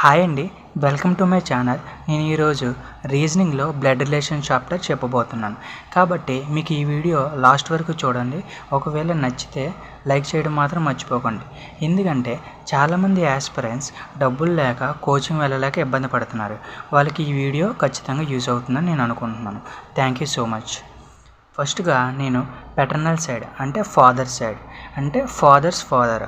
Hi అండి, welcome to my channel. నేను ఈరోజు రీజనింగ్లో బ్లడ్ రిలేషన్ చాప్టర్ చెప్పబోతున్నాను. కాబట్టి మీకు ఈ వీడియో లాస్ట్ వరకు చూడండి. ఒకవేళ నచ్చితే లైక్ చేయడం మాత్రం మర్చిపోకండి. ఎందుకంటే చాలామంది యాస్పిరెంట్స్ డబ్బులు లేక కోచింగ్ వెళ్ళలేక ఇబ్బంది పడుతున్నారు. వాళ్ళకి ఈ వీడియో ఖచ్చితంగా యూజ్ అవుతుందని నేను అనుకుంటున్నాను. Thank you so much. ఫస్ట్గా నేను పెటర్నల్ సైడ్ అంటే ఫాదర్ సైడ్ అంటే ఫాదర్స్ ఫాదర్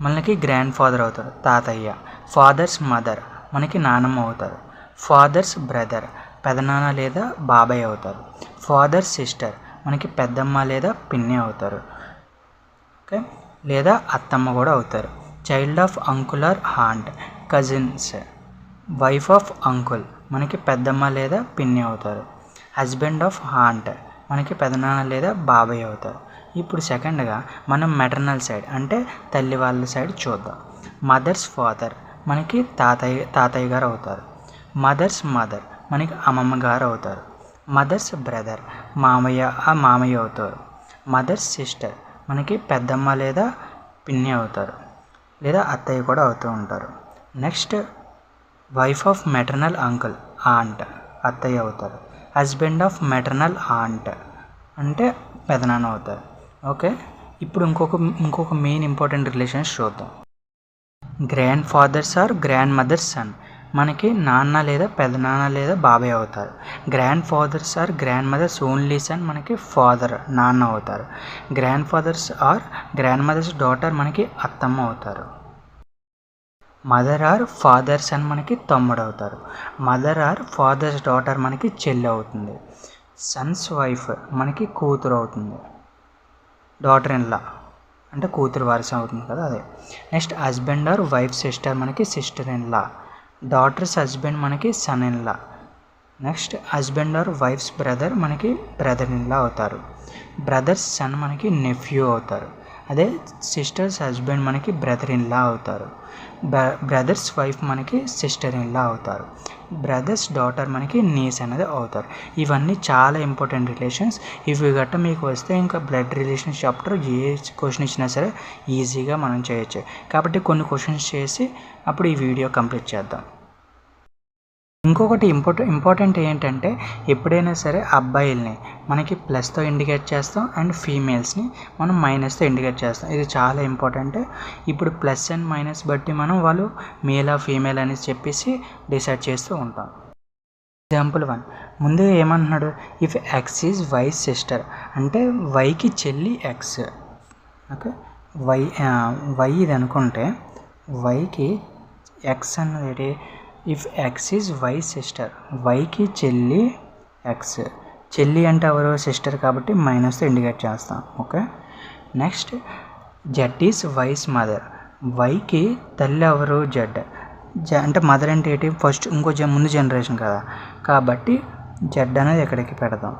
మనకి గ్రాండ్ ఫాదర్ అవుతారు, తాతయ్య. ఫాదర్స్ మదర్ మనకి నానమ్మ అవుతారు. ఫాదర్స్ బ్రదర్ పెదనాన్న లేదా బాబాయ్ అవుతారు. ఫాదర్స్ సిస్టర్ మనకి పెద్దమ్మ లేదా పిన్ని అవుతారు, ఓకే, లేదా అత్తమ్మ కూడా అవుతారు. Child of uncle or aunt cousins. Wife of uncle మనకి పెద్దమ్మ లేదా పిన్ని అవుతారు. హస్బెండ్ ఆఫ్ ఆంట్ మనకి పెదనాన్న లేదా బాబాయ్ అవుతారు. ఇప్పుడు సెకండ్గా మనం మెటర్నల్ సైడ్ అంటే తల్లి వాళ్ళ సైడ్ చూద్దాం. మదర్స్ ఫాదర్ మనకి తాతయ్య గారు అవుతారు. మదర్స్ మదర్ మనకి అమ్మమ్మ గారు అవుతారు. మదర్స్ బ్రదర్ మామయ్య అవుతారు. మదర్స్ సిస్టర్ మనకి పెద్దమ్మ లేదా పిన్ని అవుతారు, లేదా అత్తయ్య కూడా అవుతూ ఉంటారు. Next wife of maternal uncle aunt అత్తయ్య అవుతారు. హస్బెండ్ ఆఫ్ మెటర్నల్ ఆంట్ అంటే పెదనాన్న అవుతారు. ఓకే, ఇప్పుడు ఇంకొక మెయిన్ ఇంపార్టెంట్ రిలేషన్స్ చూద్దాం. Grandfathers or grandmothers son మనకి నాన్న లేదా పెదనాన్న లేదా బాబాయ్ అవుతారు. Grandfathers or grandmothers only son మనకి ఫాదర్ నాన్న అవుతారు. Grandfathers or grandmothers daughter మనకి అత్తమ్మ అవుతారు. మదర్ ఆర్ ఫాదర్ సన్ మనకి తమ్ముడు అవుతారు. మదర్ ఆర్ ఫాదర్స్ డాటర్ మనకి చెల్లి అవుతుంది. సన్స్ వైఫ్ మనకి కూతురు అవుతుంది. డాటర్ ఇన్ లా అంటే కూతురు వారసు అవుతుంది కదా, అదే. Next husband or wife sister మనకి sister in law. Daughter's husband మనకి son in law. Next husband or wife's brother మనకి బ్రదర్ ఇన్ లా అవుతారు. బ్రదర్స్ సన్ మనకి నెఫ్యూ అవుతారు. అదే సిస్టర్స్ హస్బెండ్ మనకి బ్రదర్ ఇన్ లా అవుతారు. బ్రదర్స్ వైఫ్ మనకి సిస్టర్ ఇన్ లా అవుతారు. బ్రదర్స్ డాటర్ మనకి నీస్ అనేది అవుతారు. ఇవన్నీ చాలా ఇంపార్టెంట్ రిలేషన్స్. ఇవి గట్ట మీకు వస్తే ఇంకా బ్లడ్ రిలేషన్స్ చాప్టర్ ఏ క్వశ్చన్ ఇచ్చినా సరే ఈజీగా మనం చేయొచ్చు. కాబట్టి కొన్ని క్వశ్చన్స్ చేసి అప్పుడు ఈ వీడియో కంప్లీట్ చేద్దాం. ఇంకొకటి ఇంపార్టెంట్ ఏంటంటే ఎప్పుడైనా సరే అబ్బాయిల్ని మనకి ప్లస్తో ఇండికేట్ చేస్తాం అండ్ ఫీమేల్స్ని మనం మైనస్తో ఇండికేట్ చేస్తాం. ఇది చాలా ఇంపార్టెంట్. ఇప్పుడు ప్లస్ అండ్ మైనస్ బట్టి మనం వాళ్ళు మేలా ఫీమేల్ అని చెప్పేసి డిసైడ్ చేస్తూ ఉంటాం. ఎగ్జాంపుల్ 1 ముందు ఏమంటున్నాడు, if X is Y sister అంటే వైకి చెల్లి ఎక్స్, ఓకే. వై ఇది అనుకుంటే వైకి ఎక్స్ అన్నది if X is Y sister వైకి చెల్లి ఎక్స్. చెల్లి అంటే ఎవరు, సిస్టర్ కాబట్టి మైనస్తో ఇండికేట్ చేస్తాం, okay. Next Z is Y's mother వైకి తల్లి ఎవరు జెడ్. అంటే మదర్ అంటే ఏంటి, ఫస్ట్ ముందు జనరేషన్ కదా, కాబట్టి జెడ్ అనేది ఎక్కడికి పెడదాం.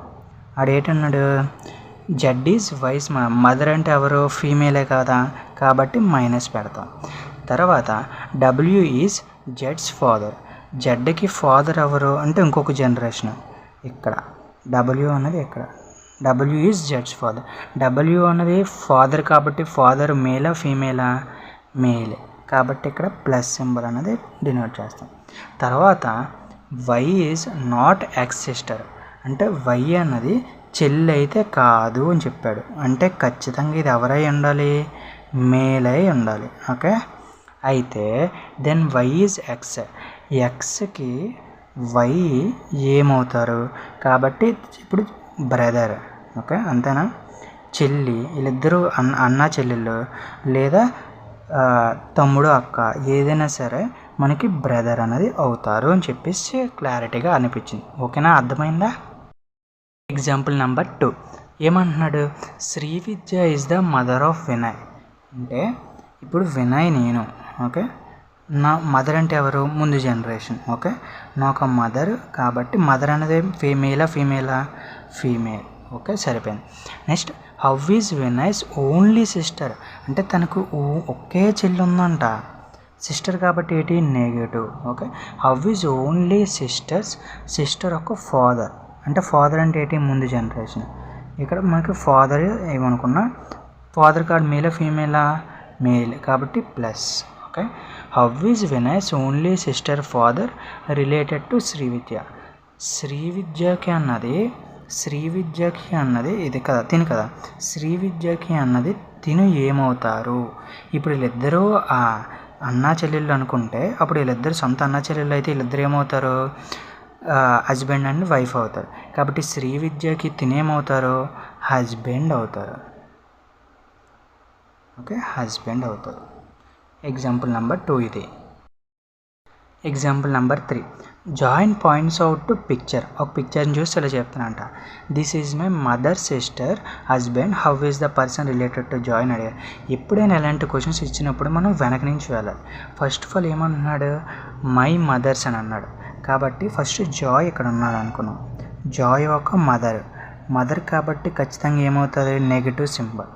ఆడేటన్నాడు జెడ్ ఈజ్ వైస్ మదర్ అంటే ఎవరు ఫీమేలే కదా, కాబట్టి మైనస్ పెడతాం. తర్వాత డబ్ల్యూ ఈజ్ జెడ్స్ ఫాదర్. జెడ్కి ఫాదర్ ఎవరు అంటే ఇంకొక జనరేషన్. ఇక్కడ డబ్ల్యూ అనేది ఇక్కడ డబ్ల్యూ ఈజ్ జెడ్స్ ఫాదర్. డబ్ల్యూ అనేది ఫాదర్ కాబట్టి ఫాదర్ మేలా ఫీమేలా, మేలే కాబట్టి ఇక్కడ ప్లస్ సింబల్ అనేది డినోట్ చేస్తాం. తర్వాత Y is not X sister అంటే వై అన్నది చెల్లి అయితే కాదు అని చెప్పాడు. అంటే ఖచ్చితంగా ఇది ఎవరై ఉండాలి, మేల్ అయి ఉండాలి, ఓకే. అయితే దెన్ వై ఈజ్ ఎక్స్. ఎక్స్కి వై ఏమవుతారు కాబట్టి ఇప్పుడు బ్రదర్, ఓకే, అంతేనా. చెల్లి వీళ్ళిద్దరూ అన్న చెల్లెళ్ళు లేదా తమ్ముడు అక్క ఏదైనా సరే మనకి బ్రదర్ అనేది అవుతారు అని చెప్పేసి క్లారిటీగా అనిపించింది, ఓకేనా, అర్థమైందా. ఎగ్జాంపుల్ నెంబర్ 2 ఏమంటున్నాడు, Srividya is the mother of Vinay అంటే ఇప్పుడు వినయ్ నేను, ఓకే. నా మదర్ అంటే ఎవరు ముందు జనరేషన్, ఓకే. నాకు మదర్ కాబట్టి మదర్ అనేది ఫీమేలా ఫీమేల్, ఓకే, సరిపోయింది. Next how is Vinay's only sister అంటే తనకు ఒకే చెల్లి ఉందంట, సిస్టర్ కాబట్టి ఏంటి negative, okay. How is only sister ఒక ఫాదర్ అంటే ఫాదర్ అంటే ఏంటి ముందు జనరేషన్. ఇక్కడ మనకి ఫాదర్ ఏమనుకున్నా ఫాదర్ కార్డ్ మేలా ఫీమేలా మేల్ కాబట్టి plus, okay. How is Vinay's only sister father related to Srividya? శ్రీవిద్యకి అన్నది ఇది కదా, తిను కదా. శ్రీవిద్యకి అన్నది తిను ఏమవుతారు? ఇప్పుడు వీళ్ళిద్దరూ అన్నా చెల్లెళ్ళు అనుకుంటే అప్పుడు వీళ్ళిద్దరు సొంత అన్నా చెల్లెళ్ళు అయితే వీళ్ళిద్దరు ఏమవుతారు? హస్బెండ్ అండ్ వైఫ్ అవుతారు. కాబట్టి శ్రీవిద్యకి తినేమవుతారు? హస్బెండ్ అవుతారు. ఓకే, హస్బెండ్ అవుతారు. ఎగ్జాంపుల్ నెంబర్ 2 ఇది. Example number 3, join points out to picture. ఒక పిక్చర్ని చూసి ఇలా చెప్తానంట. This is my mother sister husband, how is the person related to join అడిగారు. ఎప్పుడైనా ఎలాంటి క్వశ్చన్స్ ఇచ్చినప్పుడు మనం వెనక నుంచి వెళ్ళాలి. ఫస్ట్ ఆఫ్ ఆల్ ఏమన్నాడు? మై మదర్స్ అని అన్నాడు. కాబట్టి ఫస్ట్ జాయ్ ఇక్కడ ఉన్నాడు అనుకున్నాం. జాయ్ ఒక మదర్ కాబట్టి ఖచ్చితంగా ఏమవుతుంది? Negative symbol.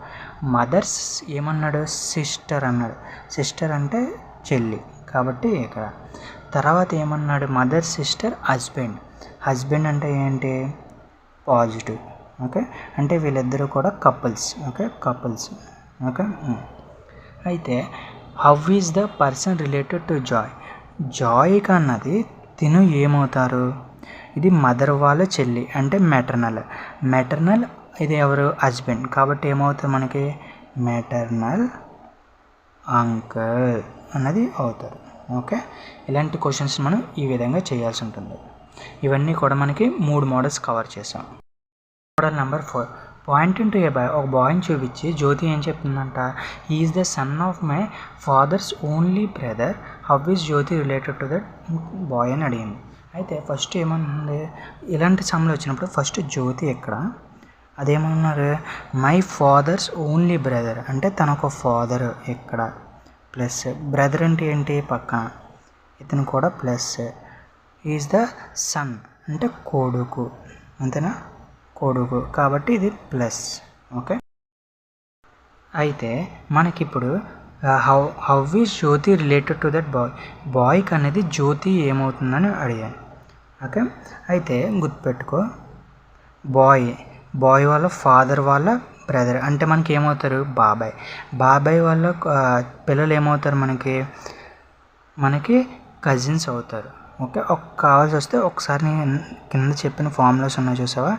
మదర్స్ ఏమన్నాడు? సిస్టర్ అన్నాడు. సిస్టర్ అంటే చెల్లి కాబట్టి ఇక్కడ. తర్వాత ఏమన్నాడు? మదర్ సిస్టర్ హస్బెండ్ అంటే ఏంటి? పాజిటివ్. ఓకే, అంటే వీళ్ళిద్దరూ కూడా కపుల్స్. Okay, couples. ఓకే. అయితే how is the person related to జాయ్కి అన్నది తిను ఏమవుతారు? ఇది మదర్ వాళ్ళ చెల్లి అంటే మెటర్నల్. ఇది ఎవరు? హస్బెండ్. కాబట్టి ఏమవుతుంది మనకి? మెటర్నల్ అంకల్ అన్నది అవుతారు. ఓకే, ఇలాంటి క్వశ్చన్స్ మనం ఈ విధంగా చేయాల్సి ఉంటుంది. ఇవన్నీ కూడా మనకి 3 మోడల్స్ కవర్ చేసాం. Model number 4, pointing to a boy. ఒక బాయ్ని చూపించి జ్యోతి ఏం చెప్తుందంట? He is the son of my father's only brother, how is Jyoti related to that boy అని అడిగింది. అయితే ఫస్ట్ ఏమన్నా ఇలాంటి సమ్లు వచ్చినప్పుడు ఫస్ట్ జ్యోతి ఎక్కడ? అదేమన్నారు? మై ఫాదర్స్ ఓన్లీ బ్రదర్ అంటే తనొక ఫాదర్ ఎక్కడ, ప్లస్ బ్రదర్ అంటే ఏంటి? పక్కన ఇతను కూడా ప్లస్. ఈజ్ ద సన్ అంటే కొడుకు, అంతేనా? కొడుకు కాబట్టి ఇది ప్లస్. ఓకే. అయితే మనకిప్పుడు how is Jyoti related to that బాయ్కి అనేది జ్యోతి ఏమవుతుందని అడిగాను. ఓకే, అయితే గుర్తుపెట్టుకో, బాయ్ వాళ్ళ ఫాదర్ వాళ్ళ బ్రదర్ అంటే మనకి ఏమవుతారు? బాబాయ్ వాళ్ళ పిల్లలు ఏమవుతారు? మనకి కజిన్స్ అవుతారు. ఓకే, కావాల్సి వస్తే ఒకసారి నేను కింద చెప్పిన ఫార్ములాస్ ఉన్నాయి చూసావా,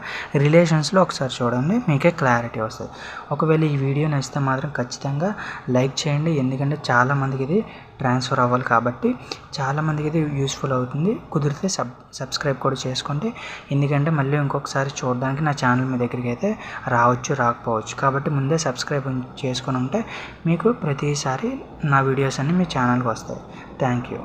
రిలేషన్స్లో ఒకసారి చూడండి, మీకే క్లారిటీ వస్తుంది. ఒకవేళ ఈ వీడియో నచ్చితే మాత్రం ఖచ్చితంగా లైక్ చేయండి, ఎందుకంటే చాలామందికి ఇది ట్రాన్స్ఫర్ అవ్వాలి కాబట్టి చాలామందికి ఇది యూస్ఫుల్ అవుతుంది. కుదిరితే సబ్స్క్రైబ్ కూడా చేసుకోండి, ఎందుకంటే మళ్ళీ ఇంకొకసారి చూడడానికి నా ఛానల్ మీ దగ్గరికి అయితే రాకపోవచ్చు. కాబట్టి ముందే సబ్స్క్రైబ్ చేసుకొని ఉంటే మీకు ప్రతిసారి నా వీడియోస్ అన్నీ మీ ఛానల్కి వస్తాయి. Thank you.